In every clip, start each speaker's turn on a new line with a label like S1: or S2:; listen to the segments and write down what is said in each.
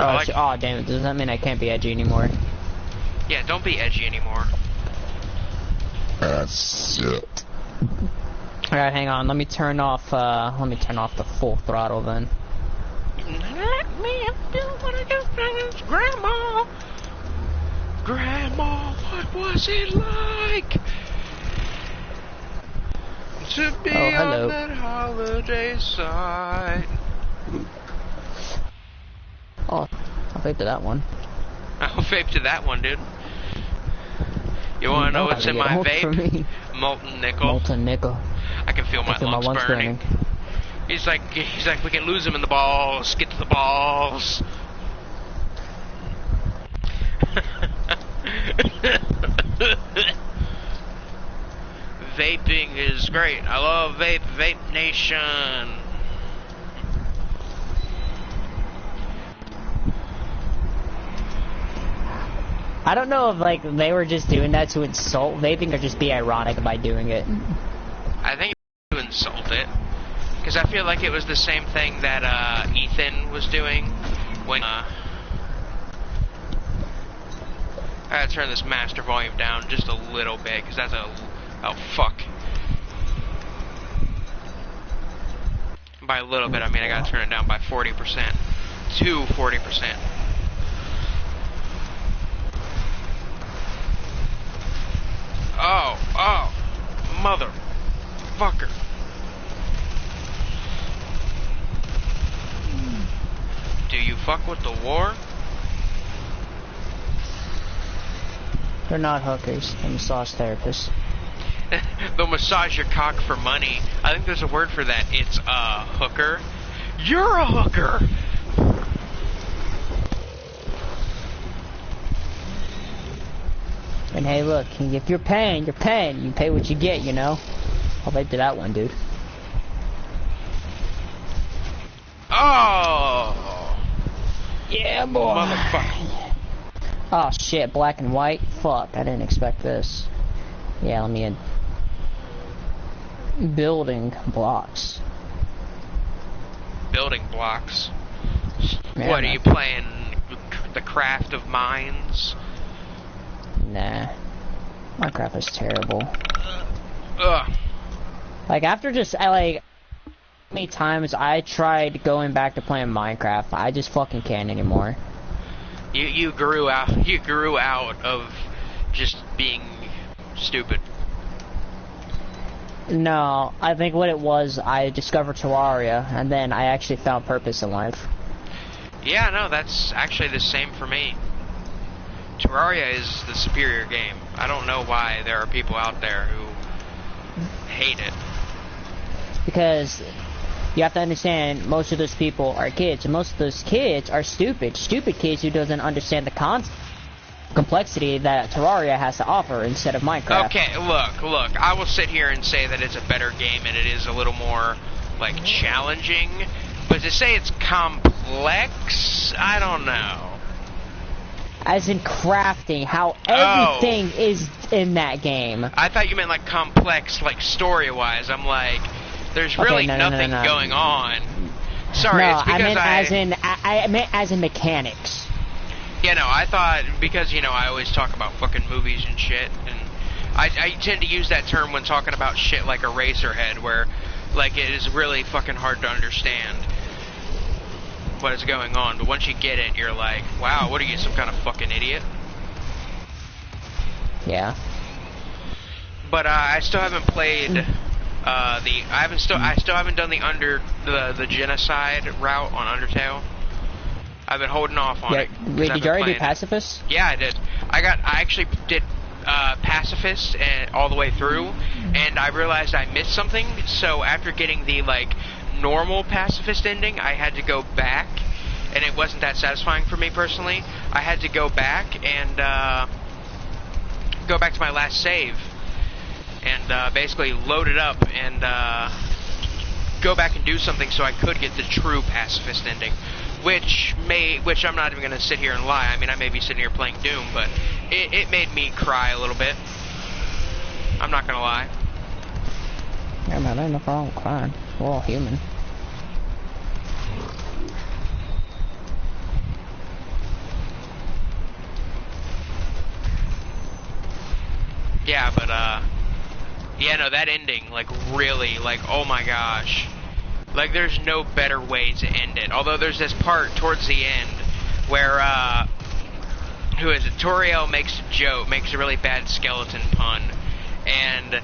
S1: Oh, oh damn it, does that mean I can't be edgy anymore?
S2: Yeah, don't be edgy anymore.
S1: Shit. Alright, hang on, let me turn off the full throttle then.
S2: Let me do what I do, Grandma! Grandma, what was it like to be on that holiday side?
S1: Oh, I'll vape to that one.
S2: I'll vape to that one, dude. You wanna know what's in my vape? Molten nickel.
S1: Molten nickel.
S2: I can feel my lungs burning. He's like, we can lose him in the balls. Get to the balls. Vaping is great. I love Vape Nation.
S1: I don't know if like they were just doing that to insult vaping or just be ironic by doing it.
S2: I think to insult it, because I feel like it was the same thing that Ethan was doing when. I gotta turn this master volume down just a little bit, because that's a... Oh, fuck. By a little bit, I mean I gotta turn it down by 40%. To 40%. Oh, motherfucker. Do you fuck with the war?
S1: They're not hookers, they're massage therapists.
S2: They'll massage your cock for money. I think there's a word for that. It's a hooker. You're a hooker!
S1: And hey, look, if you're paying, you're paying. You pay what you get, you know? I'll vape to that one, dude.
S2: Oh!
S1: Yeah, boy.
S2: Motherfucker.
S1: Oh, shit, black and white? Fuck, I didn't expect this. Yeah, let me in. Building blocks.
S2: Building blocks?
S1: Man,
S2: what, are you playing the Craft of Mines?
S1: Nah. Minecraft is terrible.
S2: Ugh.
S1: Like, after just, how many times I tried going back to playing Minecraft, I just fucking can't anymore.
S2: You grew out of just being stupid.
S1: No, I think what it was, I discovered Terraria, and then I actually found purpose in life.
S2: Yeah, no, that's actually the same for me. Terraria is the superior game. I don't know why there are people out there who hate it.
S1: Because you have to understand, most of those people are kids, and most of those kids are stupid. Stupid kids who doesn't understand the complexity that Terraria has to offer instead of Minecraft.
S2: Okay, look, I will sit here and say that it's a better game and it is a little more, like, challenging, but to say it's complex, I don't know.
S1: As in crafting, how everything is in that game.
S2: I thought you meant, like, complex, like, story-wise. I'm like, there's really nothing going on. Sorry,
S1: no,
S2: it's because
S1: I meant as in mechanics.
S2: Yeah, no, I thought, because, you know, I always talk about fucking movies and shit, and I tend to use that term when talking about shit like Eraserhead, where, like, it is really fucking hard to understand what is going on, but once you get it, you're like, wow, what are you, some kind of fucking idiot?
S1: Yeah.
S2: But, I still haven't played, I still haven't done the genocide route on Undertale. I've been holding off on it.
S1: Wait, did you already do Pacifist?
S2: Yeah, I did. I actually did Pacifist all the way through, and I realized I missed something, so after getting the, like, normal Pacifist ending, I had to go back, and it wasn't that satisfying for me personally. I had to go back and go back to my last save, and basically load it up and go back and do something so I could get the true Pacifist ending. Which I'm not even going to sit here and lie. I mean, I may be sitting here playing Doom, but it made me cry a little bit. I'm not going to lie.
S1: Yeah, man, there's nothing wrong with crying. We're all human.
S2: Yeah, but, yeah, no, that ending, like, really, like, oh my gosh. Like, there's no better way to end it. Although there's this part towards the end where, who is it? Toriel makes a joke, makes a really bad skeleton pun, and,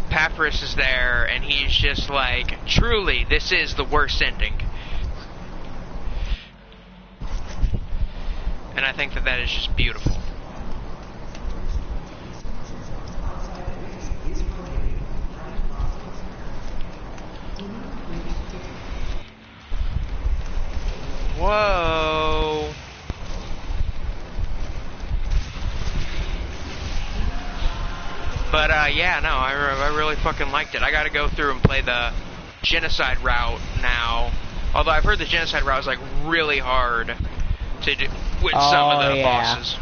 S2: Papyrus is there, and he's just like, truly, this is the worst ending. And I think that that is just beautiful. Whoa. But, yeah, no, I really fucking liked it. I gotta go through and play the genocide route now. Although I've heard the genocide route is, like, really hard to do with some of the bosses.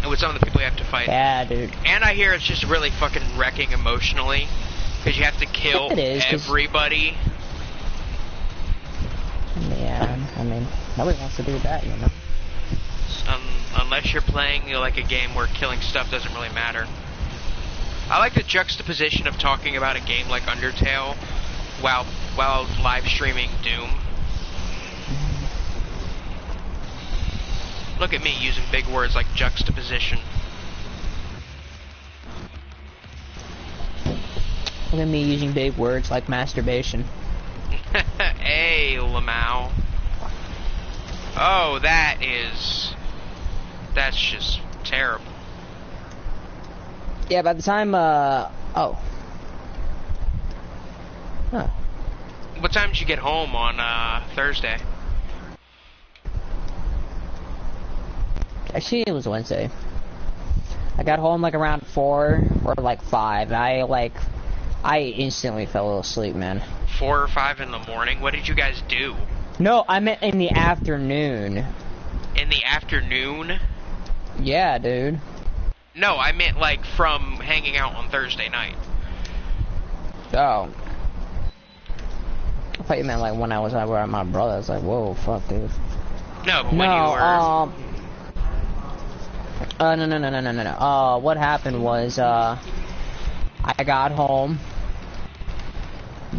S2: And with some of the people you have to fight.
S1: Yeah, dude.
S2: And I hear it's just really fucking wrecking emotionally. Because you have to kill everybody.
S1: Yeah, I mean, nobody wants to do that, you know?
S2: Unless you're playing, you know, like a game where killing stuff doesn't really matter. I like the juxtaposition of talking about a game like Undertale while live streaming Doom. Look at me using big words like juxtaposition.
S1: Look at me using big words like masturbation.
S2: Hey, Lamau. Oh, that's just terrible.
S1: Yeah, by the time, oh. Huh.
S2: What time did you get home on, Thursday?
S1: Actually, it was Wednesday. I got home, like, around 4 or, like, 5. I instantly fell asleep, man.
S2: 4 or 5 in the morning? What did you guys do?
S1: No, I meant in the afternoon.
S2: In the afternoon?
S1: Yeah, dude.
S2: No, I meant, like, from hanging out on Thursday night.
S1: Oh. I thought you meant, like, when I was over at my brother's. Like, whoa, fuck, dude.
S2: No, but when you were...
S1: No. What happened was, I got home.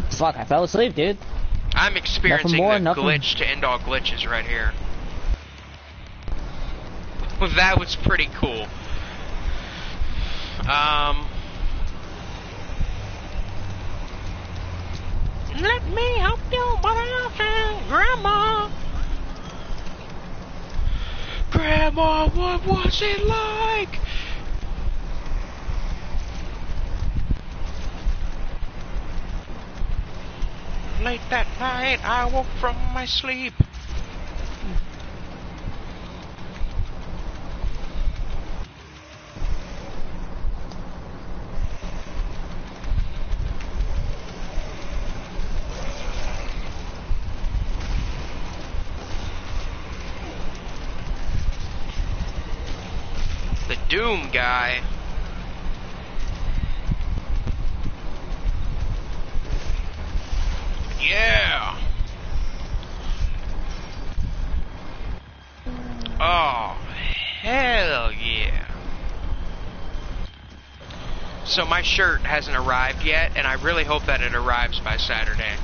S1: Fuck, I fell asleep, dude.
S2: I'm experiencing the glitch to end all glitches right here. Well, that was pretty cool. Let me help you, Grandma. Grandma, what was it like? Late that night, I woke from my sleep. The Doom guy. Yeah. Oh, hell yeah. So my shirt hasn't arrived yet, and I really hope that it arrives by Saturday.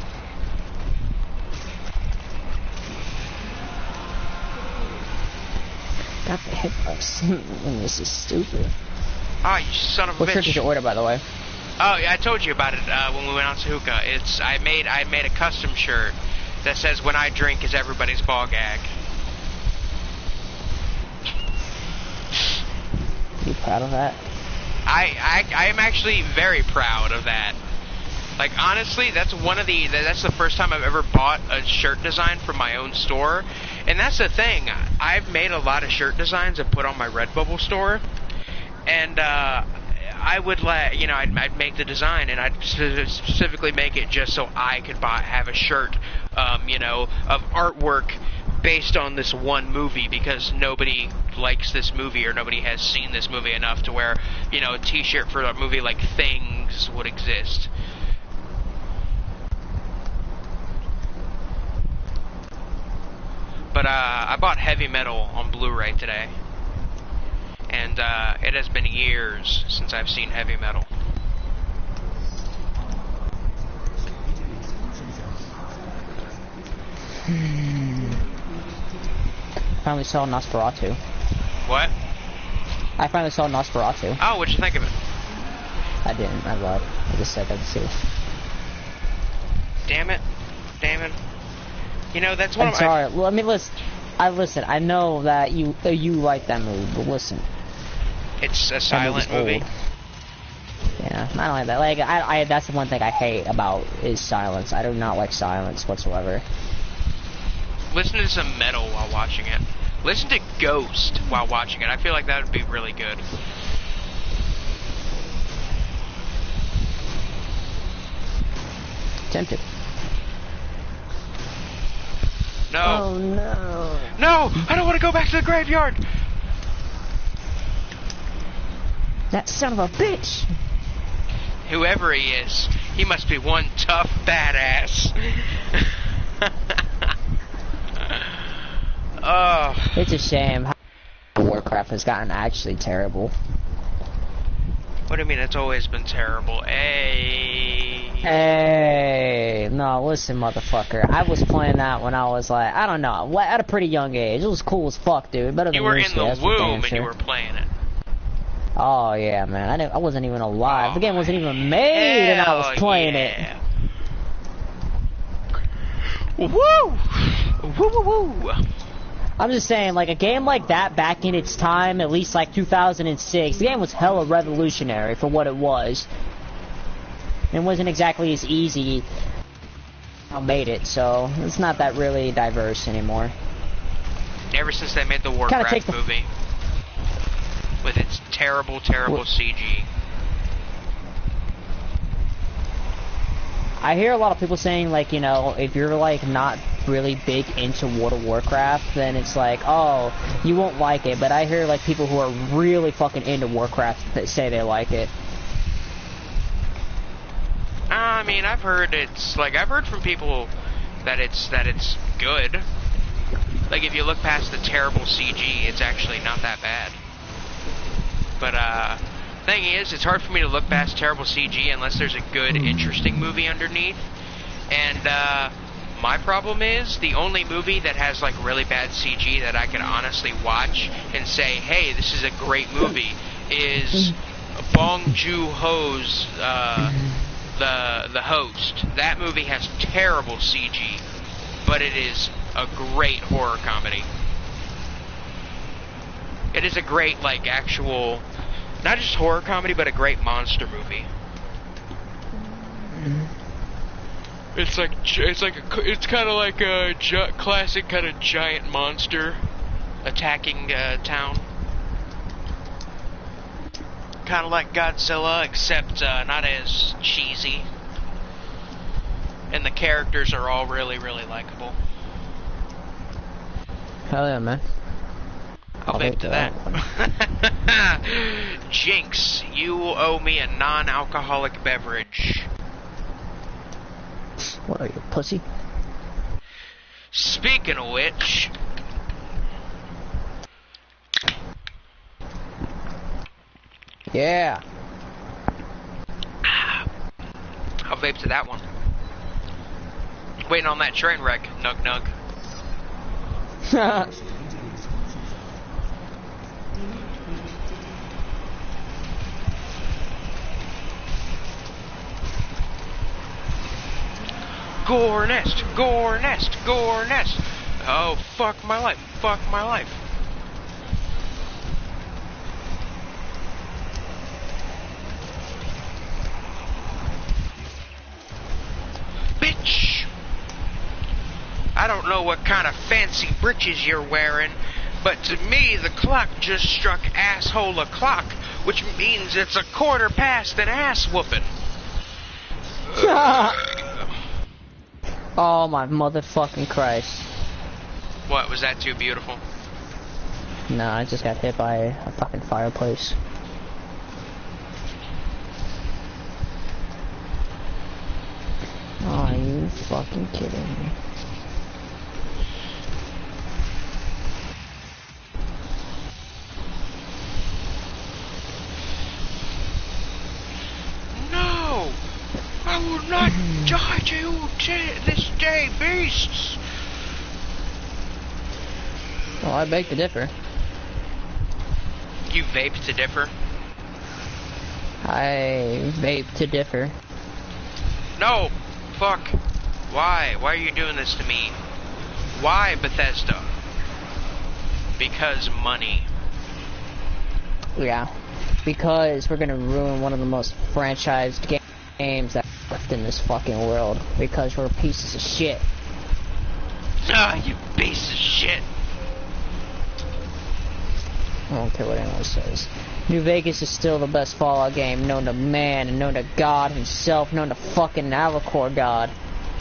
S1: Got the hitbox. This is stupid.
S2: Ah, you son of a bitch.
S1: What shirt did you order, by the way?
S2: Oh, yeah, I told you about it when we went out to hookah. I made a custom shirt that says "When I drink is everybody's ball gag."
S1: You proud of that?
S2: I am actually very proud of that. Like, honestly, that's the first time I've ever bought a shirt design from my own store. And that's the thing. I've made a lot of shirt designs and put on my Redbubble store. And, I would I'd make the design, and I'd specifically make it just so I could have a shirt, of artwork based on this one movie, because nobody likes this movie or nobody has seen this movie enough to where, a t-shirt for a movie like Things would exist. But, I bought Heavy Metal on Blu-ray today. and it has been years since I've seen heavy metal.
S1: Finally saw Nosferatu.
S2: What?
S1: I finally saw Nosferatu.
S2: Oh, what'd you think of it?
S1: I didn't. I lied. I just said I'd see.
S2: Damn it. Damn it. You know, that's one
S1: I'm
S2: of
S1: sorry. Well, I mean, listen. I know that you like that movie, but listen.
S2: It's a silent movie.
S1: Old. Yeah, I don't like that. Like, I that's the one thing I hate about is silence. I do not like silence whatsoever.
S2: Listen to some metal while watching it. Listen to Ghost while watching it. I feel like that would be really good.
S1: Tempted.
S2: No.
S1: Oh no.
S2: No! I don't want to go back to the graveyard!
S1: That son of a bitch!
S2: Whoever he is, he must be one tough badass. Oh.
S1: It's a shame how Warcraft has gotten actually terrible.
S2: What do you mean it's always been terrible?
S1: Hey, no, listen, motherfucker. I was playing that when I was like, I don't know, at a pretty young age. It was cool as fuck, dude. Better than
S2: you were in the womb and
S1: sure.
S2: you were playing it.
S1: Oh yeah, man. I wasn't even alive. The game wasn't even made, and I was playing it.
S2: Woo! Woo woo woo!
S1: I'm just saying, like, a game like that back in its time, at least like 2006, the game was hella revolutionary for what it was. It wasn't exactly as easy I made it, so it's not that really diverse anymore.
S2: Ever since they made the Warcraft movie. With its terrible, terrible CG.
S1: I hear a lot of people saying, like, you know, if you're, like, not really big into World of Warcraft, then it's like, oh, you won't like it. But I hear, like, people who are really fucking into Warcraft that say they like it.
S2: I mean, I've heard from people that it's good. Like, if you look past the terrible CG, it's actually not that bad. But, thing is, it's hard for me to look past terrible CG unless there's a good, interesting movie underneath. And, my problem is, the only movie that has, like, really bad CG that I can honestly watch and say, hey, this is a great movie, is Bong Joon-ho's, The Host. That movie has terrible CG, but it is a great horror comedy. It is a great, like, actual, not just horror comedy, but a great monster movie. It's kind of like a classic kind of giant monster attacking town. Kind of like Godzilla, except not as cheesy. And the characters are all really, really likable.
S1: Hell yeah, man.
S2: I'll vape to that. Jinx, you owe me a non-alcoholic beverage.
S1: What are you, pussy?
S2: Speaking of which...
S1: Yeah.
S2: I'll vape to that one. Waiting on that train wreck, nug nug. Gore nest, gore nest, gore nest. Oh, fuck my life, fuck my life. Bitch! I don't know what kind of fancy britches you're wearing, but to me the clock just struck asshole o'clock, which means it's a quarter past an ass whooping.
S1: Oh my motherfucking Christ.
S2: What, was that too beautiful?
S1: No, I just got hit by a fucking fireplace. Are you fucking kidding me?
S2: this day beasts.
S1: Well, I beg to differ.
S2: You vape to differ?
S1: I vape to differ.
S2: No! Fuck. Why? Why are you doing this to me? Why, Bethesda? Because money.
S1: Yeah. Because we're gonna ruin one of the most franchised games that's left in this fucking world. Because we're pieces of shit.
S2: Ah, you piece of shit.
S1: I don't care what anyone says. New Vegas is still the best Fallout game known to man and known to God himself, known to fucking Alacor God.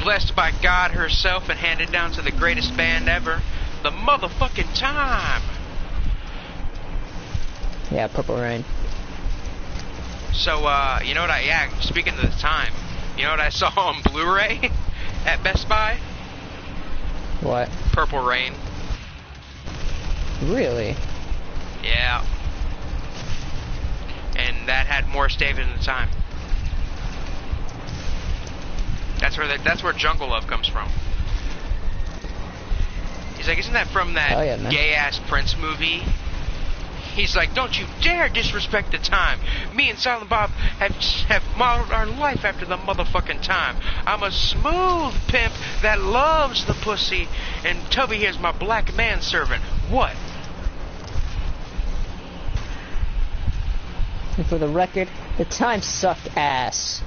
S2: Blessed by God herself and handed down to the greatest band ever, the motherfucking Time.
S1: Yeah, Purple Rain.
S2: So, you know what speaking of the Time, you know what I saw on Blu-ray at Best Buy?
S1: What?
S2: Purple Rain.
S1: Really?
S2: Yeah. And that had Morris David in the Time. That's where Jungle Love comes from. He's like, isn't that from that gay-ass Prince movie? He's like, don't you dare disrespect the Time. Me and Silent Bob have modeled our life after the motherfucking Time. I'm a smooth pimp that loves the pussy, and Toby here's my black manservant. What?
S1: And for the record, the Time sucked ass.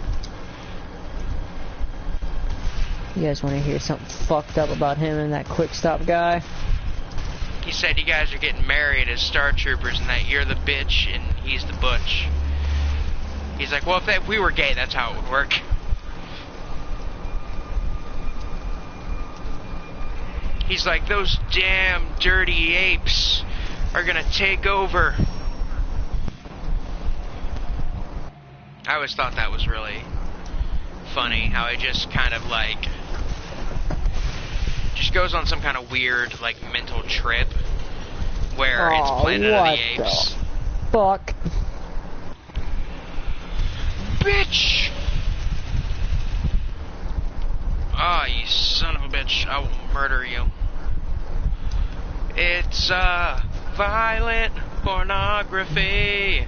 S1: You guys want to hear something fucked up about him and that Quick Stop guy?
S2: He said you guys are getting married as Star Troopers and that you're the bitch and he's the butch. He's like, well, if we were gay, that's how it would work. He's like, those damn dirty apes are gonna take over. I always thought that was really funny, how he just kind of like just goes on some kind of weird like mental trip where it's Planet of the Apes.
S1: Fuck.
S2: Bitch! Ah, you son of a bitch, I will murder you. It's violent pornography.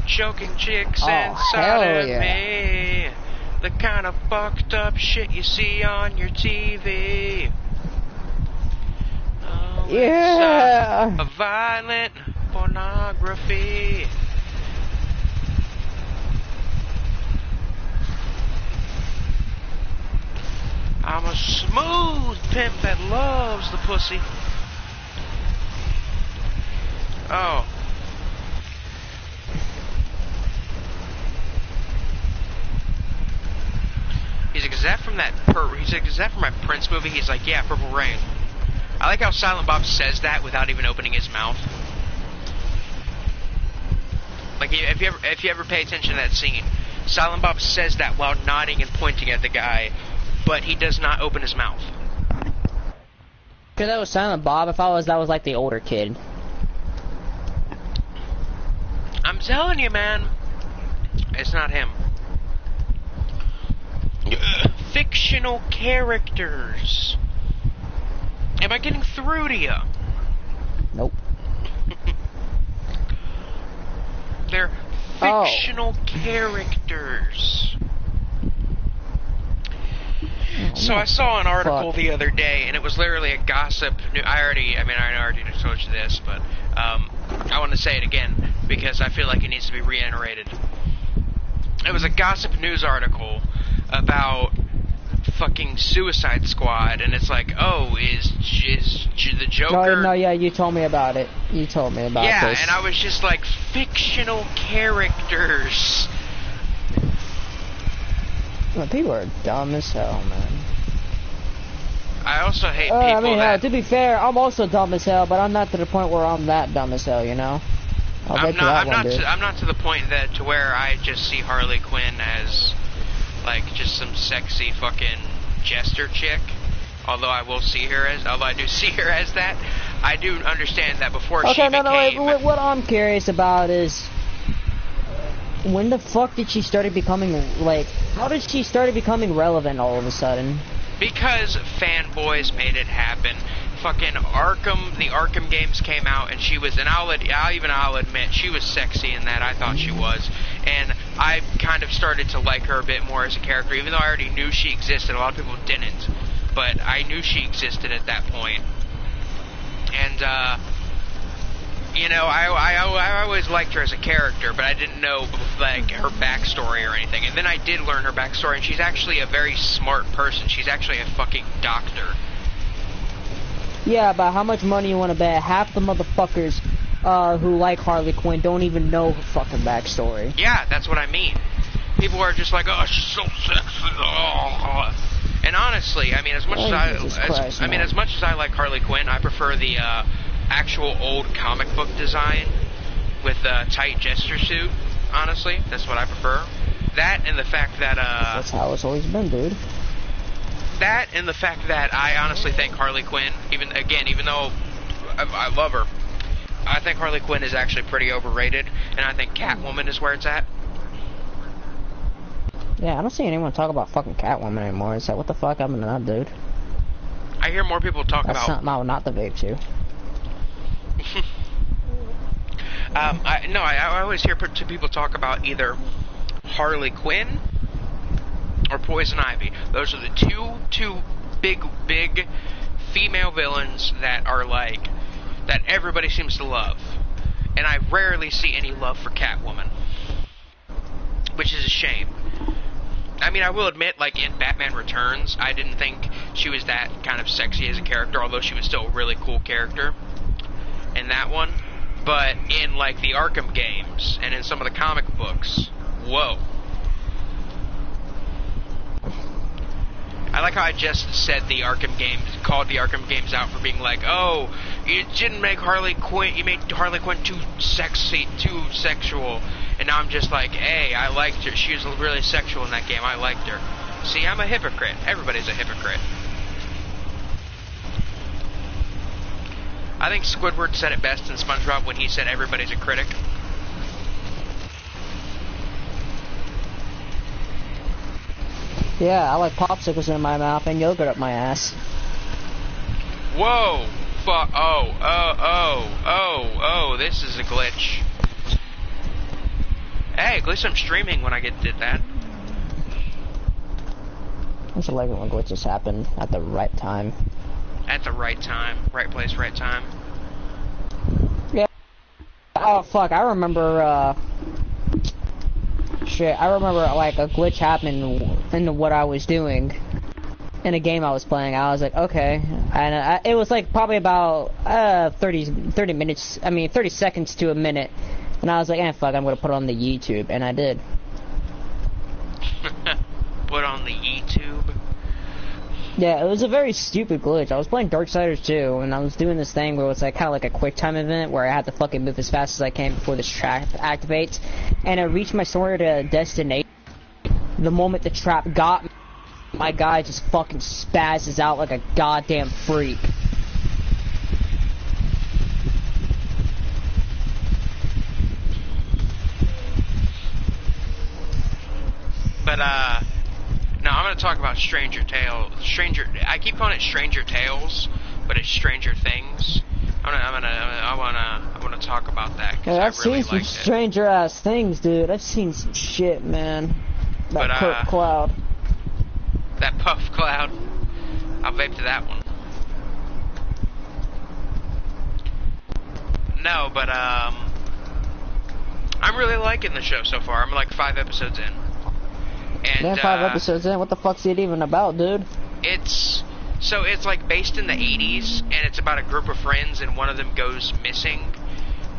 S2: Choking chicks inside of me. The kind of fucked up shit you see on your TV. Oh,
S1: yeah.
S2: It's a violent pornography. I'm a smooth pimp that loves the pussy. Oh. He's like, is that from my Prince movie? He's like, yeah, Purple Rain. I like how Silent Bob says that without even opening his mouth. Like, if you ever pay attention to that scene, Silent Bob says that while nodding and pointing at the guy, but he does not open his mouth.
S1: Cause that was Silent Bob. If that was like the older kid.
S2: I'm telling you, man, it's not him. Fictional characters. Am I getting through to you?
S1: Nope.
S2: They're fictional characters. So I saw an article the other day, and it was literally a gossip. I already told you this, but I want to say it again because I feel like it needs to be reiterated. It was a gossip news article about fucking Suicide Squad, and it's like, oh, is the Joker?
S1: No, yeah, you told me about it. You told me about this.
S2: Yeah, and I was just like, fictional characters.
S1: Well, people are dumb as hell, man.
S2: I also hate people
S1: to be fair, I'm also dumb as hell, but I'm not to the point where I'm that dumb as hell, you know?
S2: I'm not to the point to where I just see Harley Quinn as like just some sexy fucking jester chick. Although I do see her as that. I do understand that before she became...
S1: What I'm curious about is, when the fuck did she start becoming, like, how did she start becoming relevant all of a sudden?
S2: Because fanboys made it happen. Fucking Arkham, the Arkham games came out, and she was, and I'll admit, she was sexy in that. I thought she was, and I kind of started to like her a bit more as a character, even though I already knew she existed. A lot of people didn't, but I knew she existed at that point. And you know, I always liked her as a character, but I didn't know like her backstory or anything. And then I did learn her backstory, and she's actually a very smart person. She's actually a fucking doctor.
S1: Yeah, but how much money you want to bet? Half the motherfuckers who like Harley Quinn don't even know her fucking backstory.
S2: Yeah, that's what I mean. People are just like, oh, she's so sexy. Oh. And honestly, I mean, as much as I like Harley Quinn, I prefer the actual old comic book design with the tight gesture suit. Honestly, that's what I prefer. That and the fact that
S1: that's how it's always been, dude.
S2: That and the fact that I honestly think Harley Quinn, even though I love her, I think Harley Quinn is actually pretty overrated, and I think Catwoman is where it's at.
S1: Yeah, I don't see anyone talk about fucking Catwoman anymore. It's like, what the fuck happened to that, dude?
S2: I hear more people talk
S1: That's
S2: about...
S1: something I would not debate you.
S2: I always hear people talk about either Harley Quinn or Poison Ivy. Those are the two big female villains that are like, that everybody seems to love. And I rarely see any love for Catwoman, which is a shame. I mean, I will admit, like, in Batman Returns, I didn't think she was that kind of sexy as a character, although she was still a really cool character in that one. But in, like, the Arkham games, and in some of the comic books, whoa. I like how I just said the Arkham games, called the Arkham games out for being like, oh, you didn't make Harley Quinn, you made Harley Quinn too sexy, too sexual. And now I'm just like, hey, I liked her. She was really sexual in that game. I liked her. See, I'm a hypocrite. Everybody's a hypocrite. I think Squidward said it best in SpongeBob when he said everybody's a critic.
S1: Yeah, I like popsicles in my mouth and yogurt up my ass.
S2: Whoa! Fuck! Oh! This is a glitch. Hey, at least I'm streaming when I did that.
S1: I just like it when glitches happen at the right time.
S2: At the right time. Right place, right time.
S1: Yeah. Oh, fuck. I remember, shit. I remember, like, a glitch happened in what I was doing. In a game I was playing. I was like, okay. And it was, like, probably about 30 seconds to a minute. And I was like, fuck, I'm gonna put it on the YouTube, and I did.
S2: Put on the YouTube?
S1: Yeah, it was a very stupid glitch. I was playing Darksiders 2, and I was doing this thing where it was like kind of like a quick time event where I had to fucking move as fast as I can before this trap activates. And I reached my sort of destination. The moment the trap got me, my guy just fucking spazzes out like a goddamn freak.
S2: But, no, I'm gonna talk about Stranger Tales. I keep calling it Stranger Tales, but it's Stranger Things. I wanna talk about that, because
S1: I've
S2: I really
S1: seen some
S2: liked it.
S1: stranger ass things, dude. I've seen some shit, man. That Kurt Cloud.
S2: That Puff Cloud. I'll vape to that one. No, but, I'm really liking the show so far. I'm like 5 episodes in. And,
S1: Man, 5 episodes in. What the fuck's it even about, dude?
S2: It's like based in the 80s, and it's about a group of friends, and one of them goes missing.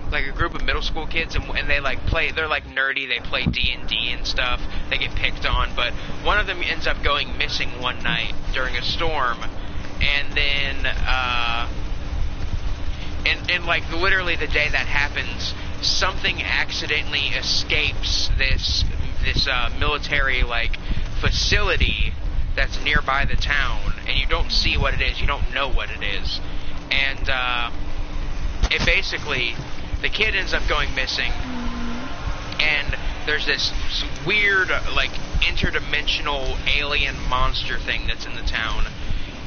S2: Like a group of middle school kids, and they like play. They're like nerdy. They play D&D and stuff. They get picked on, but one of them ends up going missing one night during a storm, and then and like literally the day that happens, something accidentally escapes this military like facility that's nearby the town, and you don't see what it is, you don't know what it is, and it basically, the kid ends up going missing, and there's this weird like interdimensional alien monster thing that's in the town.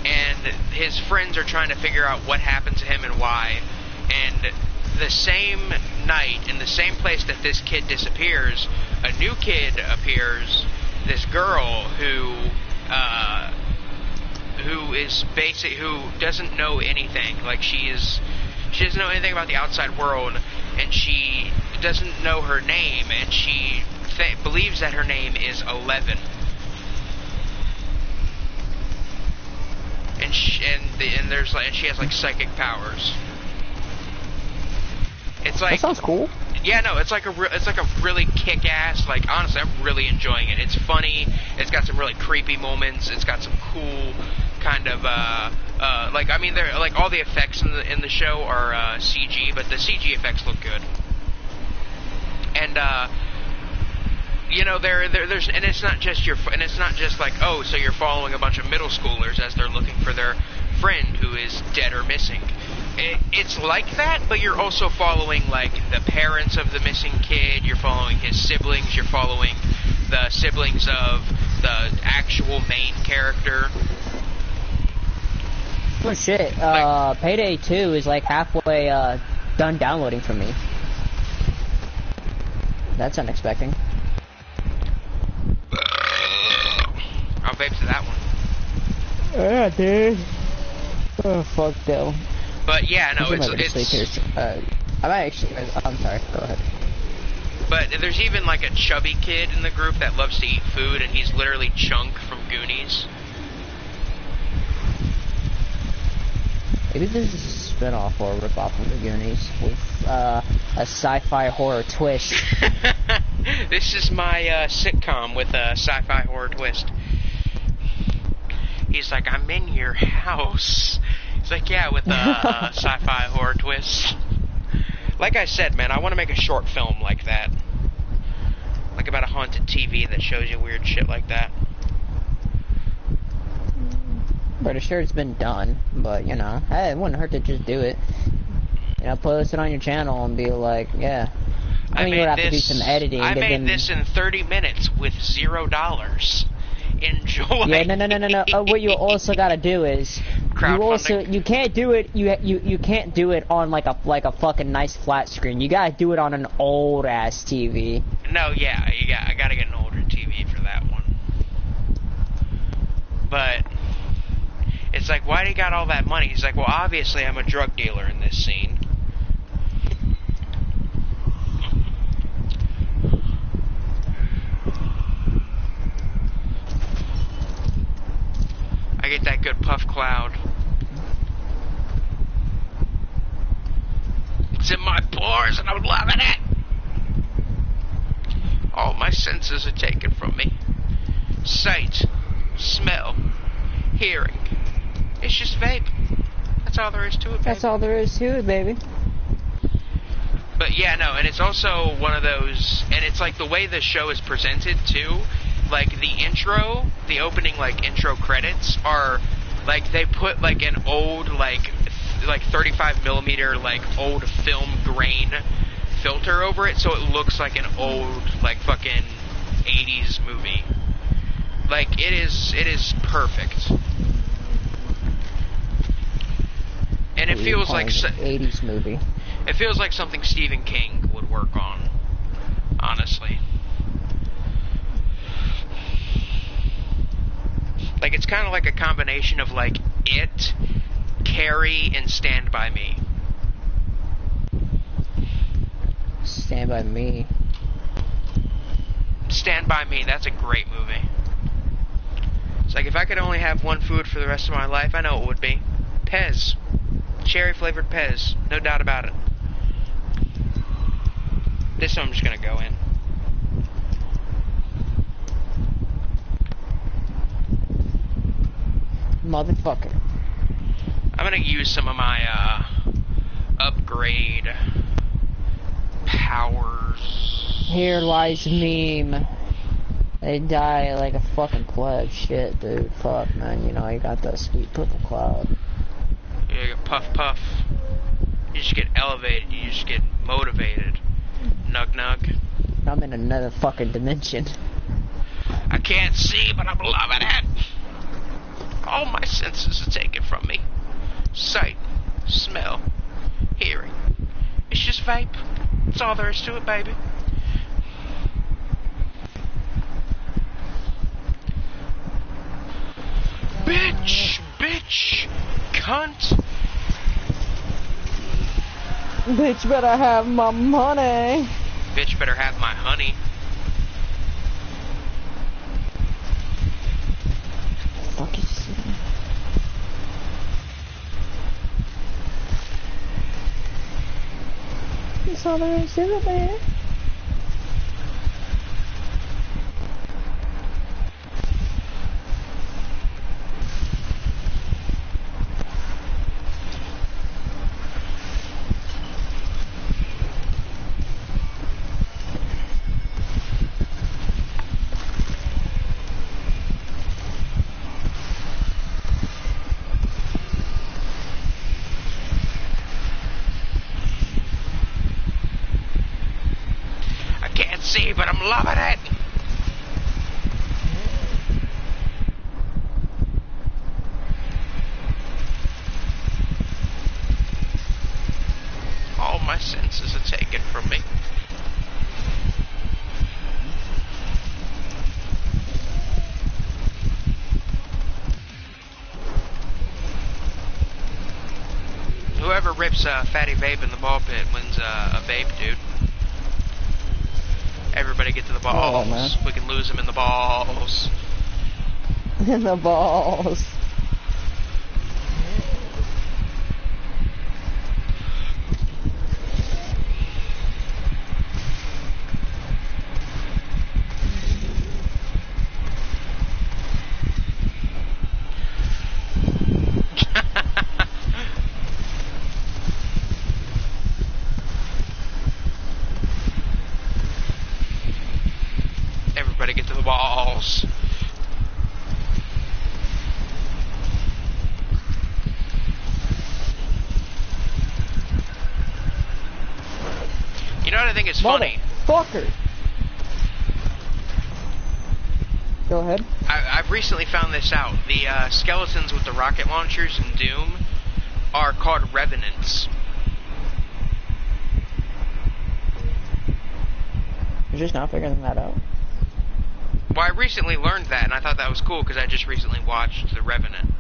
S2: And his friends are trying to figure out what happened to him and why. And the same night, in the same place that this kid disappears, a new kid appears, this girl who doesn't know anything. Like, she doesn't know anything about the outside world, and she doesn't know her name, and she believes that her name is 11. And she has like psychic powers. It's like,
S1: that sounds cool.
S2: Yeah, no, it's like a really kick-ass. Like, honestly, I'm really enjoying it. It's funny. It's got some really creepy moments. It's got some cool kind of like, I mean, they're like, all the effects in the show are CG, but the CG effects look good. And you know, there's, and it's not just like, oh, so you're following a bunch of middle schoolers as they're looking for their friend who is dead or missing. It's like that, but you're also following, like, the parents of the missing kid, you're following his siblings, you're following the siblings of the actual main character.
S1: Oh shit, Payday 2 is like halfway done downloading for me. That's unexpected.
S2: I'll vape to that one.
S1: Yeah, dude. Oh, fuck, though.
S2: But yeah, no, I'm sorry, go ahead. But there's even like a chubby kid in the group that loves to eat food, and he's literally Chunk from Goonies.
S1: Maybe this is a spin-off or a rip-off of the Goonies with a sci-fi horror twist.
S2: This is my sitcom with a sci-fi horror twist. He's like, I'm in your house. It's like, yeah, with a sci-fi horror twist. Like I said, man, I want to make a short film like that. Like about a haunted TV that shows you weird shit like that.
S1: Pretty sure it's been done, but, you know, hey, it wouldn't hurt to just do it. You know, post it on your channel and be like, yeah. I mean, you would have to do some editing.
S2: I made this in 30 minutes with $0. Enjoy.
S1: Yeah, no. What you also gotta do is you can't do it. You can't do it on like a fucking nice flat screen. You gotta do it on an old ass TV.
S2: No, yeah, I gotta get an older TV for that one. But it's like, why do you got all that money? He's like, well, obviously I'm a drug dealer in this scene. I get that good puff cloud. It's in my pores and I'm loving it. All my senses are taken from me. Sight, smell, hearing. It's just vape. That's all there is to it, baby.
S1: That's all there is to it, baby.
S2: But yeah, no, and it's also one of those, and it's like the way the show is presented too. Like, the intro, the opening, like, intro credits are, like, they put, like, an old, like 35mm, like, old film grain filter over it, so it looks like an old, like, fucking 80s movie. Like, it is perfect. And it feels like...
S1: 80s movie.
S2: It feels like something Stephen King would work on, honestly. Like, it's kind of like a combination of, like, It, Carrie, and Stand By Me.
S1: Stand By Me.
S2: Stand By Me, that's a great movie. It's like, if I could only have one food for the rest of my life, I know it would be. Pez. Cherry-flavored Pez. No doubt about it. This one I'm just gonna go in.
S1: Motherfucker.
S2: I'm gonna use some of my upgrade powers.
S1: Here lies meme. They die like a fucking pleb. Shit, dude. Fuck, man. You know, you got that sweet purple cloud.
S2: Yeah, you get puff puff. You just get elevated. You just get motivated. Nug nug.
S1: I'm in another fucking dimension.
S2: I can't see, but I'm loving it. All my senses are taken from me. Sight, smell, hearing. It's just vape. That's all there is to it, baby. Bitch, bitch, cunt.
S1: Bitch better have my money.
S2: Bitch better have my honey.
S1: Fuck is that's all there is to it, man.
S2: See, but I'm loving it. All my senses are taken from me. Whoever rips a fatty vape in the ball pit wins a vape, dude. Everybody get to the balls.
S1: Oh,
S2: we can lose them in the balls.
S1: In the balls.
S2: Everybody get to the balls. You know what I think is funny?
S1: Fucker. Go ahead.
S2: I've recently found this out. The skeletons with the rocket launchers in Doom are called revenants.
S1: You're just not figuring that out.
S2: Well, I recently learned that, and I thought that was cool because I just recently watched The Revenant.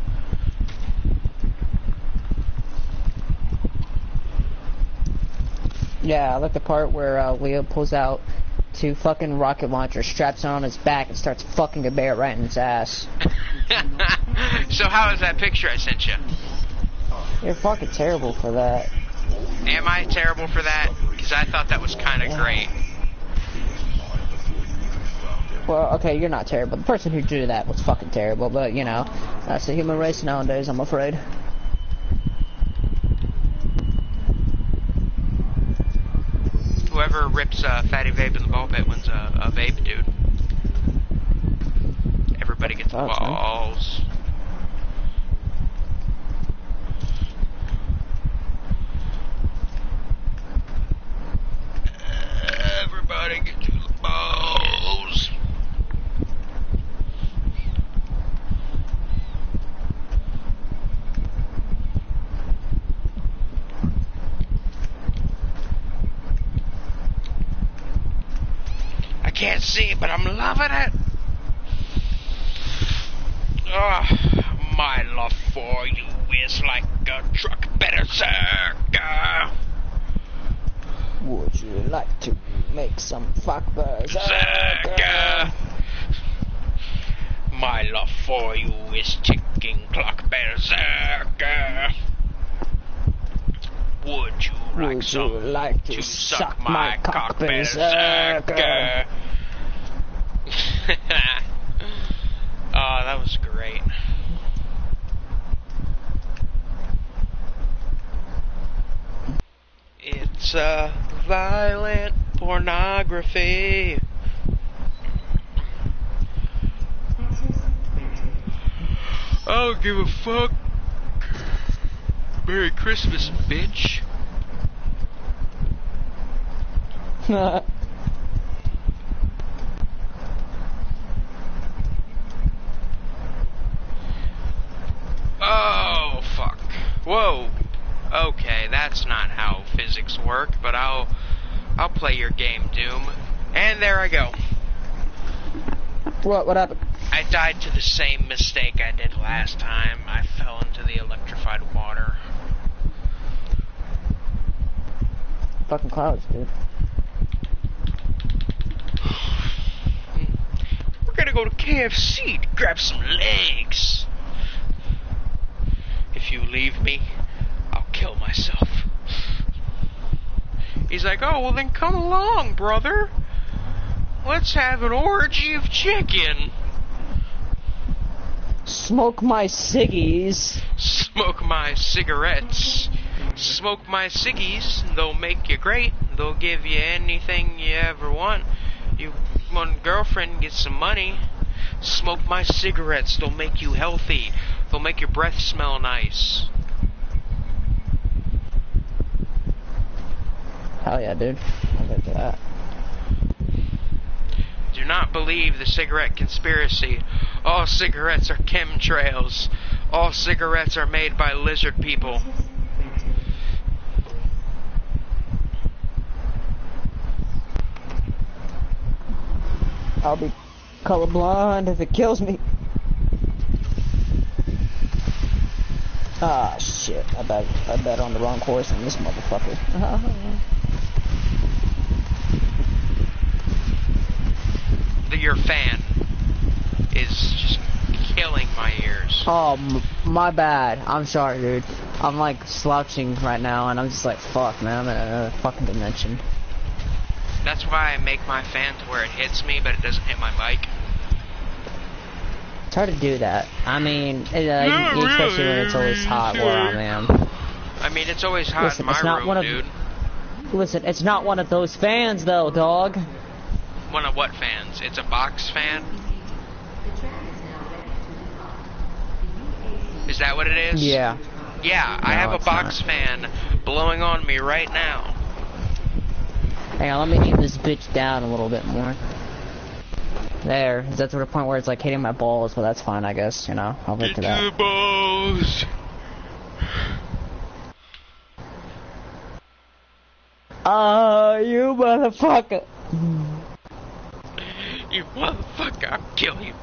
S1: Yeah, I like the part where Leo pulls out 2 fucking rocket launchers, straps it on his back, and starts fucking a bear right in his ass.
S2: So how is that picture I sent you?
S1: You're fucking terrible for that.
S2: Am I terrible for that? Because I thought that was kind of great.
S1: Well, okay, you're not terrible. The person who drew that was fucking terrible, but, you know, that's the human race nowadays, I'm afraid.
S2: Whoever rips fatty vape in the ball pit wins a vape, dude. Everybody gets the balls. Everybody get to the balls. I can't see, but I'm loving it. My love for you is like a truck berserker.
S1: Would you like to make some fuck berserker?
S2: My love for you is ticking clock berserker. Would you like to suck my cock berserker? Oh, that was great. It's violent pornography. I don't give a fuck. Merry Christmas, bitch. Whoa. Okay, that's not how physics work, but I'll play your game, Doom. And there I go.
S1: What happened?
S2: I died to the same mistake I did last time. I fell into the electrified water.
S1: Fucking clouds, dude.
S2: We're gonna go to KFC to grab some legs. If you leave me, I'll kill myself. He's like, oh, well then come along, brother. Let's have an orgy of chicken.
S1: Smoke my ciggies.
S2: Smoke my cigarettes. Smoke my ciggies. They'll make you great. They'll give you anything you ever want. You want a girlfriend, get some money. Smoke my cigarettes. They'll make you healthy. They'll make your breath smell nice.
S1: Hell yeah, dude. I'll get to that.
S2: Do not believe the cigarette conspiracy. All cigarettes are chemtrails. All cigarettes are made by lizard people.
S1: I'll be colorblind if it kills me. Ah, shit. I bet on the wrong course on this motherfucker.
S2: Your fan is just killing my ears.
S1: Oh, my bad. I'm sorry, dude. I'm like slouching right now, and I'm just like, fuck, man. I'm in another fucking dimension.
S2: That's why I make my fan to where it hits me, but it doesn't hit my mic.
S1: It's hard to do that. I mean, especially when it's always hot where I am.
S2: I mean, it's always hot in my room, dude.
S1: Listen, it's not one of those fans, though, dog.
S2: One of what fans? It's a box fan? Is that what it is?
S1: Yeah.
S2: Yeah, I have a box fan blowing on me right now.
S1: Hang on, let me aim this bitch down a little bit more. There. That's to the point where it's like hitting my balls, but that's fine, I guess, you know. I'll get to that.
S2: Get to the balls!
S1: You motherfucker!
S2: You motherfucker, I'll kill you.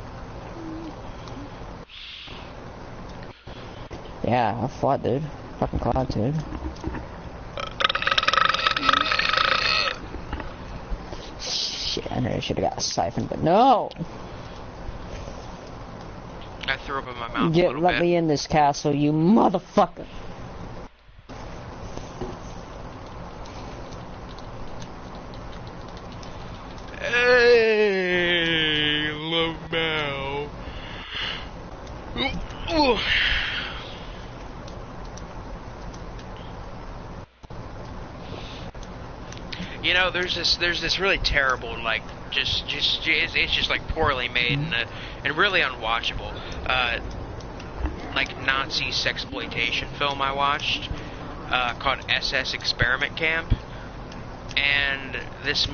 S1: Yeah, I fought, dude. Fucking cloud, dude. Shit, I know I should've got a siphon, but no!
S2: I threw up in my mouth a little bit.
S1: Let me in this castle, you motherfucker!
S2: Hey, love now. Ooh. You know, there's this really terrible, like, it's just like poorly made and really unwatchable, like Nazi sexploitation film I watched, called SS Experiment Camp, and in this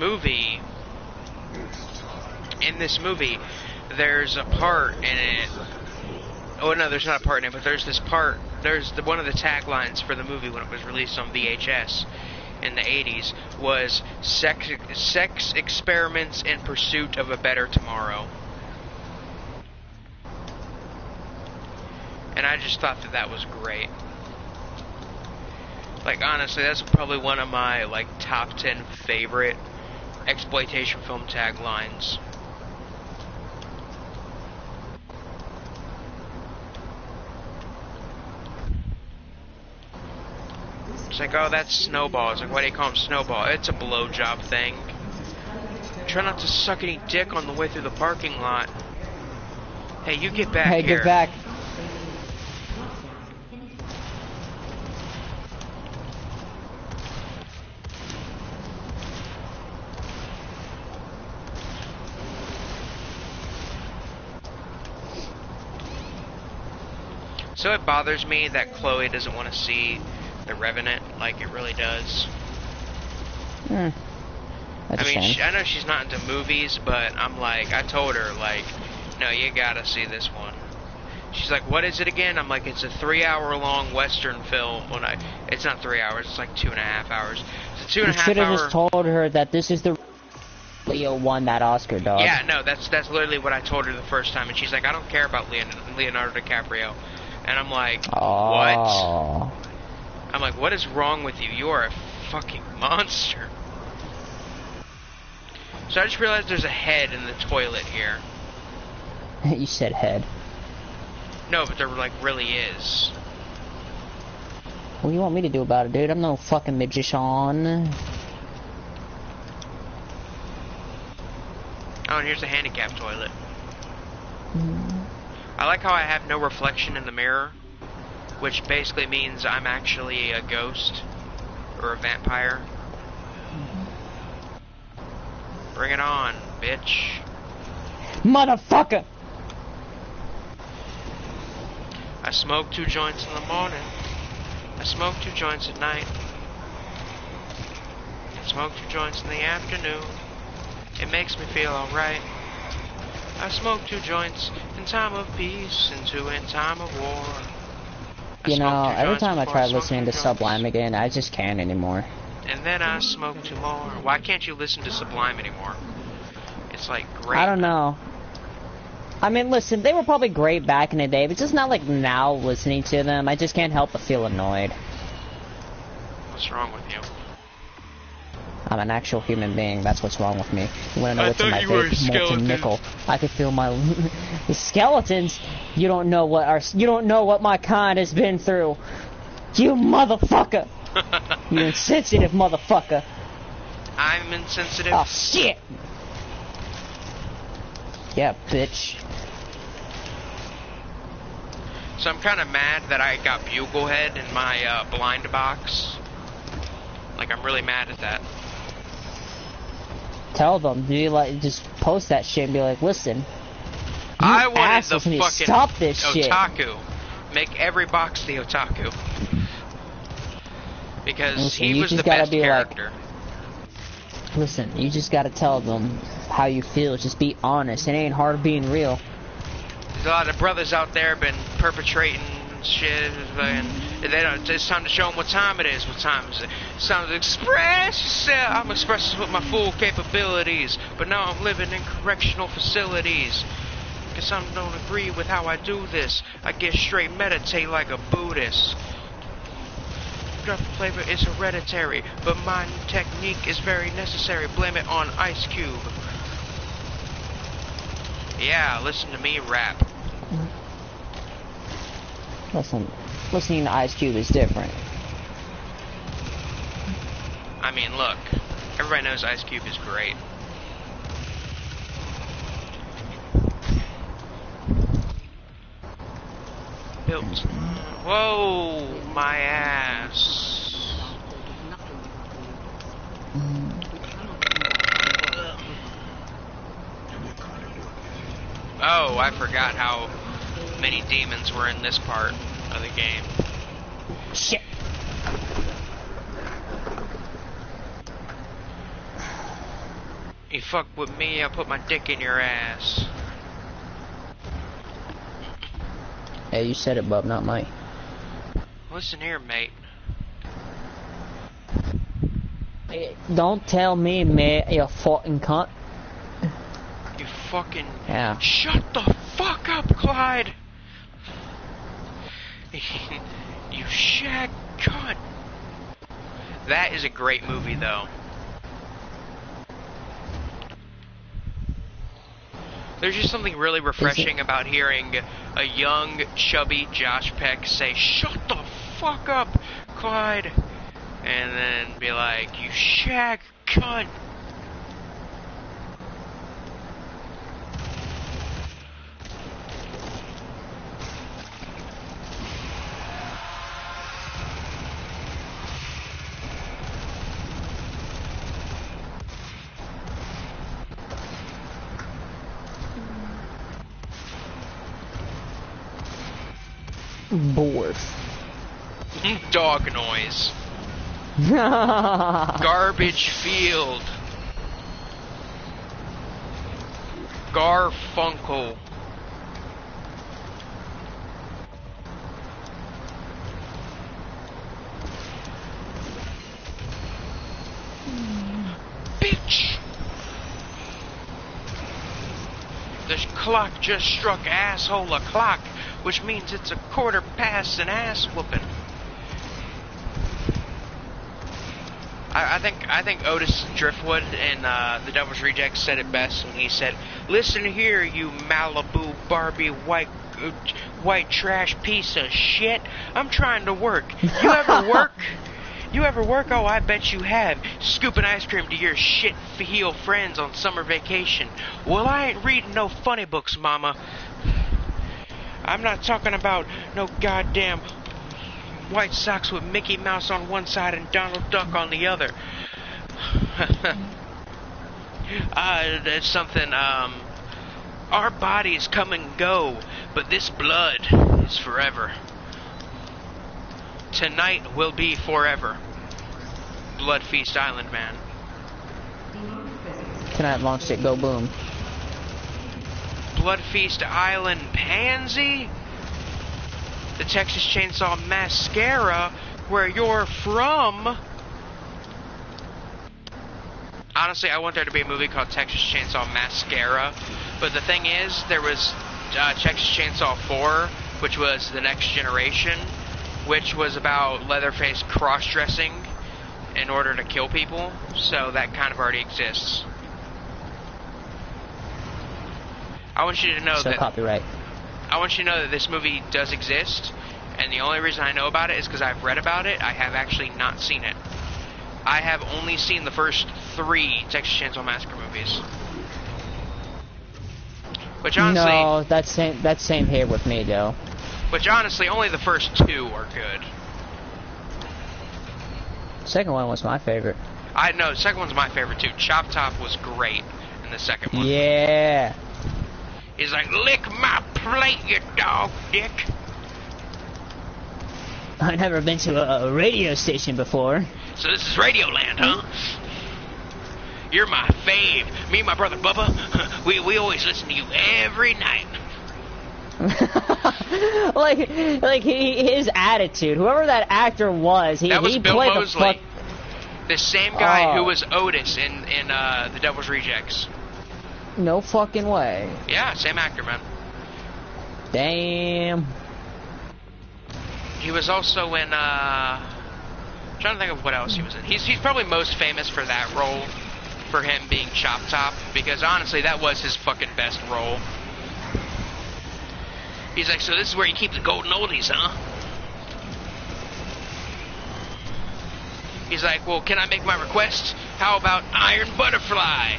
S2: movie, there's a part in it. Oh no, there's not a part in it, but there's this part. There's one of the taglines for the movie when it was released on VHS in the 80s was sex experiments in pursuit of a better tomorrow. And I just thought that was great. Like, honestly, that's probably one of my, like, top 10 favorite exploitation film taglines. It's like, oh, that's Snowball. It's like, why do you call him Snowball? It's a blowjob thing. Try not to suck any dick on the way through the parking lot. Hey, you get back here.
S1: Hey, get back.
S2: So it bothers me that Chloe doesn't want to see The Revenant like it really does.
S1: I mean,
S2: I know she's not into movies, but I'm like, I told her, like, no, you gotta see this one. She's like, what is it again? I'm like, it's a 3-hour-long Western film. It's not 3 hours, it's like 2.5 hours. It's a 2.5 hour...
S1: You should have just told her that this is the Leo won that Oscar, dog.
S2: Yeah, no, that's literally what I told her the first time, and she's like, I don't care about Leonardo DiCaprio. And I'm like, what? I'm like, what is wrong with you? You are a fucking monster. So I just realized there's a head in the toilet here.
S1: You said head.
S2: No, but there like really is.
S1: What do you want me to do about it, dude? I'm no fucking magician.
S2: Oh, and here's a handicap toilet. I like how I have no reflection in the mirror, which basically means I'm actually a ghost or a vampire. Bring it on, bitch.
S1: Motherfucker!
S2: I smoke 2 joints in the morning. I smoke 2 joints at night. I smoke 2 joints in the afternoon. It makes me feel alright. I smoke 2 joints in time of peace and 2 in time of war.
S1: You know, every time I try listening to Sublime again, I just can't anymore.
S2: And then I smoke 2 more. Why can't you listen to Sublime anymore? It's like great.
S1: I don't know. I mean, listen, they were probably great back in the day, but it's just not like now listening to them. I just can't help but feel annoyed.
S2: What's wrong with you?
S1: I'm an actual human being. That's what's wrong with me. You wanna know what's in my
S2: vape?
S1: Molten nickel. I can feel my the skeletons. You don't know what my kind has been through. You motherfucker. You insensitive motherfucker.
S2: I'm insensitive.
S1: Oh shit. Yeah, bitch.
S2: So I'm kind of mad that I got Buglehead in my blind box. Like, I'm really mad at that.
S1: Tell them, just post that shit and be like, listen.
S2: I wanted the fucking
S1: stop this
S2: otaku.
S1: Shit.
S2: Make every box the otaku. Because
S1: listen,
S2: he was the best character.
S1: Listen, you just gotta tell them how you feel. Just be honest. It ain't hard being real.
S2: There's a lot of brothers out there been perpetrating shit, and they don't. It's time to show them what time it is. What time is it? It's time to express yourself. I'm expressing with my full capabilities, but now I'm living in correctional facilities. Cause some don't agree with how I do this. I get straight meditate like a Buddhist. Drug flavor is hereditary, but my technique is very necessary. Blame it on Ice Cube. Yeah, listen to me rap.
S1: Listen, listening to Ice Cube is different.
S2: I mean, look, everybody knows Ice Cube is great. Built. Whoa, my ass. Oh, I forgot how many demons were in this part of the game.
S1: Shit.
S2: You fuck with me, I'll put my dick in your ass.
S1: Hey, you said it, bub, not Mike.
S2: Listen here, mate.
S1: Hey, don't tell me, mate, you fucking cunt.
S2: You fucking...
S1: Yeah.
S2: Shut the fuck up, Clyde! You shag cunt! That is a great movie, though. There's just something really refreshing about hearing a young, chubby Josh Peck say, "Shut the fuck up, Clyde," and then be like, "You shag cunt."
S1: Borf.
S2: Dog noise. Garbage field. Garfunkel. clock just struck asshole o'clock, which means it's a quarter past an ass whooping. I think Otis Driftwood in The Devil's Rejects said it best when he said, "Listen here, you Malibu Barbie white trash piece of shit. I'm trying to work. You ever work? You ever work? Oh, I bet you have. Scooping ice cream to your shit heel friends on summer vacation. Well, I ain't reading no funny books, mama. I'm not talking about no goddamn white socks with Mickey Mouse on one side and Donald Duck on the other." There's something, our bodies come and go, but this blood is forever. Tonight will be forever. Blood Feast Island, man.
S1: Tonight launched it, go boom.
S2: Blood Feast Island Pansy? The Texas Chainsaw Mascara, where you're from. Honestly, I want there to be a movie called Texas Chainsaw Mascara, but the thing is, there was Texas Chainsaw 4, which was The Next Generation, which was about Leatherface cross-dressing in order to kill people, so that kind of already exists. I want you to know
S1: So copyright.
S2: I want you to know that this movie does exist, and the only reason I know about it is because I've read about it. I have actually not seen it. I have only seen the first 3 Texas Chainsaw Massacre movies. Which honestly...
S1: No, that's same here with me, though.
S2: Which honestly, only the first 2 are good.
S1: Second one was my favorite.
S2: I know, the second one's my favorite too. Chop Top was great in the second one.
S1: Yeah.
S2: He's like, lick my plate, you dog dick.
S1: I've never been to a radio station before.
S2: So this is Radioland, huh? You're my fave. Me and my brother Bubba, we always listen to you every night. like his attitude, whoever that actor was, that was
S1: he
S2: Bill
S1: played
S2: Moseley, the same guy who was Otis in The Devil's Rejects.
S1: No fucking way.
S2: Yeah, same actor, man.
S1: Damn.
S2: He was also in I'm trying to think of what else he was in. He's probably most famous for that role, for him being Chop Top, because honestly that was his fucking best role. He's like, so this is where you keep the golden oldies, huh? He's like, well, can I make my request? How about Iron Butterfly?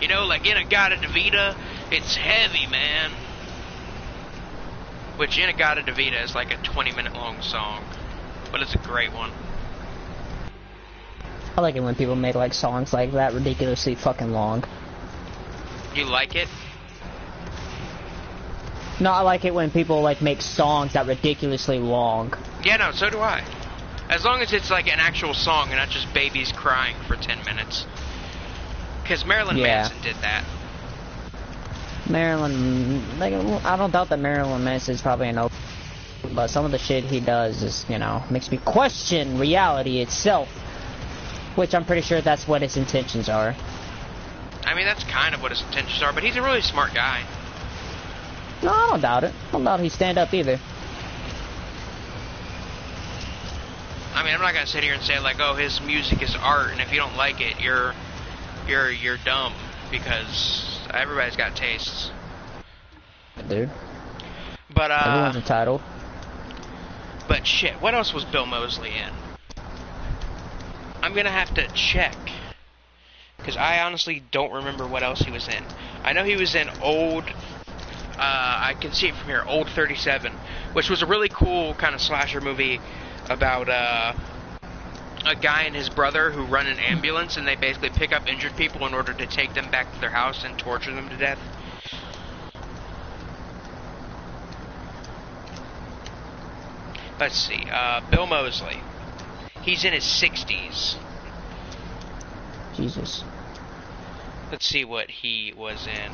S2: You know, like In-A-Gadda-Da-Vida, it's heavy, man. Which In-A-Gadda-Da-Vida is like a 20-minute long song, but it's a great one.
S1: I like it when people make like songs like that ridiculously fucking long.
S2: You like it?
S1: No, I like it when people like make songs that ridiculously long.
S2: Yeah, no, so do I. As long as it's like an actual song and not just babies crying for 10 minutes. Because Marilyn Manson did that.
S1: Marilyn, like, I don't doubt that Marilyn Manson is probably an open, but some of the shit he does is, you know, makes me question reality itself. Which I'm pretty sure that's what his intentions are.
S2: I mean, that's kind of what his intentions are, but he's a really smart guy.
S1: No, I don't doubt it. I don't doubt he'd stand up either.
S2: I mean, I'm not gonna sit here and say like, oh, his music is art, and if you don't like it, you're dumb, because everybody's got tastes.
S1: Dude.
S2: But
S1: everyone's entitled.
S2: But shit, what else was Bill Moseley in? I'm gonna have to check, because I honestly don't remember what else he was in. I know he was in old. I can see it from here, Old 37, which was a really cool kind of slasher movie about a guy and his brother who run an ambulance, and they basically pick up injured people in order to take them back to their house and torture them to death. Let's see, Bill Moseley. He's in his 60s.
S1: Jesus.
S2: Let's see what he was in.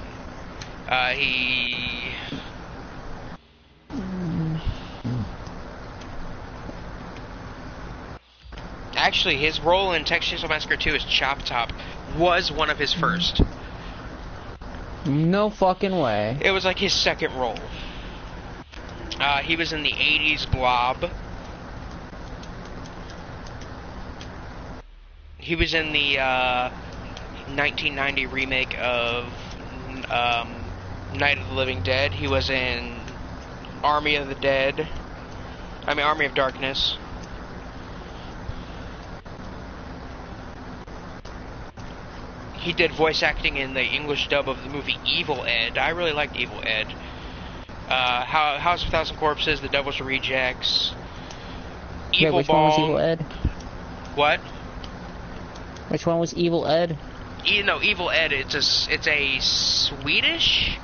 S2: Actually, his role in Texas Chainsaw Massacre 2 as Chop Top was one of his first.
S1: No fucking way.
S2: It was like his second role. He was in the 80s Blob. He was in the 1990 remake of Night of the Living Dead. He was in Army of Darkness. He did voice acting in the English dub of the movie Evil Ed. I really liked Evil Ed. House of a Thousand Corpses, The Devil's Rejects, Evil
S1: which one was
S2: Bong.
S1: Evil Ed?
S2: What?
S1: Which one was Evil Ed?
S2: No, Evil Ed. It's a Swedish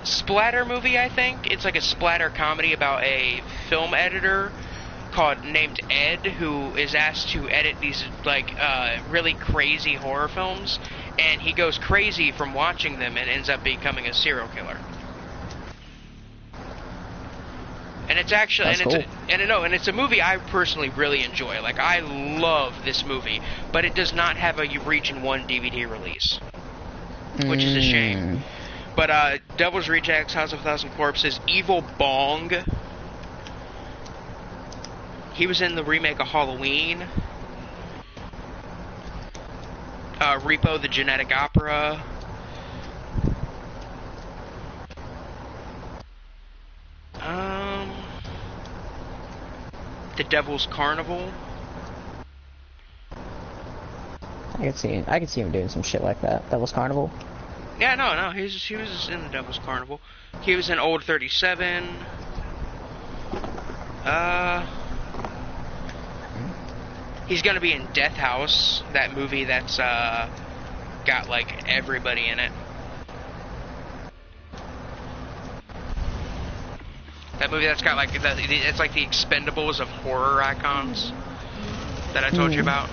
S2: splatter movie, I think. It's like a splatter comedy about a film editor named Ed, who is asked to edit these really crazy horror films, and he goes crazy from watching them and ends up becoming a serial killer. And it's actually it's a movie I personally really enjoy. Like, I love this movie, but it does not have a Region 1 DVD release, which is a shame. But Devil's Rejects, House of a Thousand Corpses, Evil Bong. He was in the remake of Halloween. Repo, the Genetic Opera. The Devil's Carnival.
S1: I could see him doing some shit like that. Devil's Carnival.
S2: Yeah, no, he was in the Devil's Carnival. He was in Old 37. He's gonna be in Death House, that movie that's got like everybody in it. That movie that's got like it's like the Expendables of horror icons that I told you about.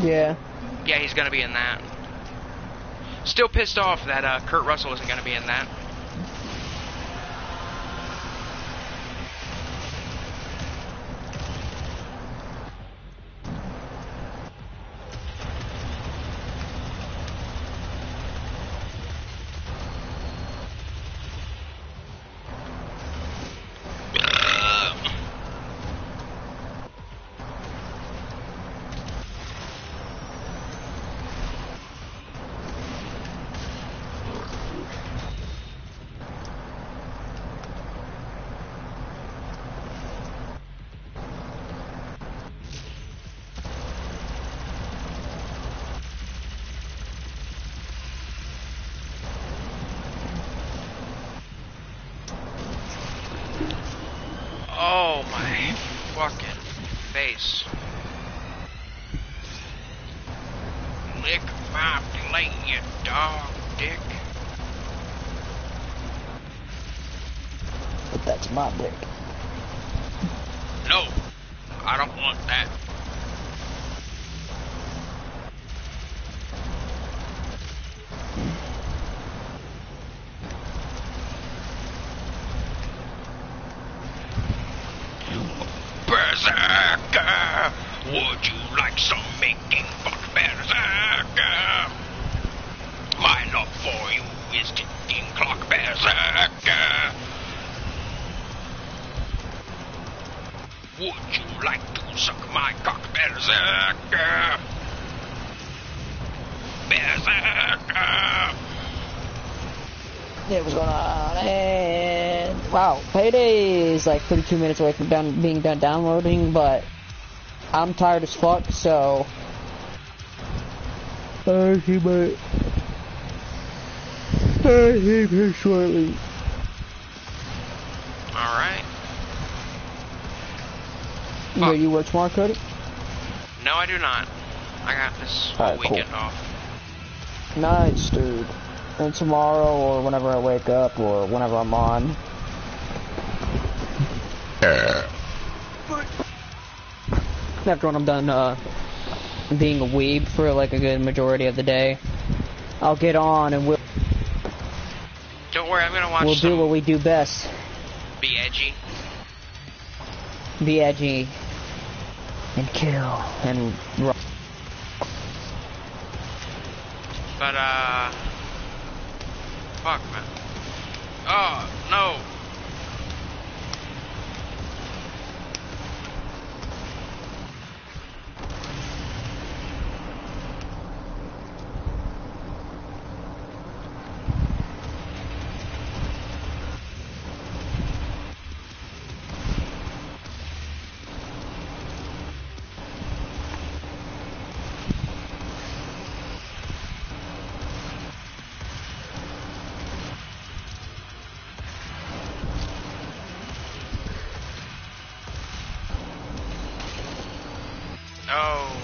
S1: Yeah.
S2: Yeah, he's gonna be in that. Still pissed off that Kurt Russell isn't gonna be in that. Oh my fucking face. Lick my plate, you dog dick.
S1: But that's my dick.
S2: No, I don't want that. Berserker, would you like some making fun, Berserker? My love for you is ticking clock, Berserker. Would you like to suck my cock, Berserker? Berserker.
S1: Yeah, what's going on? And wow, Payday is like 32 minutes away from being done downloading, but I'm tired as fuck, so I see here shortly.
S2: Alright.
S1: Wait, you work tomorrow, Cody?
S2: No, I do not. I got this whole weekend off.
S1: Nice, dude. And tomorrow, or whenever I wake up, or whenever I'm on. After when I'm done being a weeb for like a good majority of the day, I'll get on and we'll.
S2: Don't worry, I'm gonna watch.
S1: We'll do what we do best.
S2: Be edgy.
S1: Be edgy. And kill and.
S2: But fuck, man. Oh, no. Oh,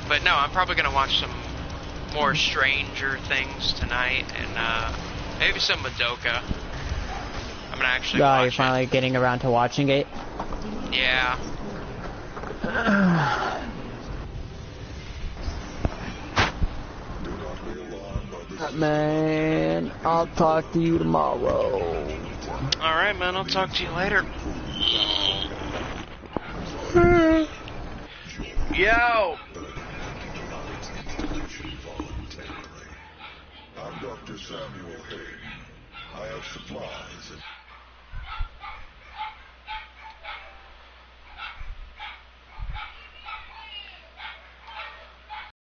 S2: but no, I'm probably gonna watch some more Stranger Things tonight, and maybe some Madoka. I'm gonna actually watch
S1: you're finally getting around to watching it?
S2: Yeah.
S1: Man, I'll talk to you tomorrow.
S2: Alright, man, I'll talk to you later. Yo!
S3: I'm Dr. Samuel Hayden. I have supplies.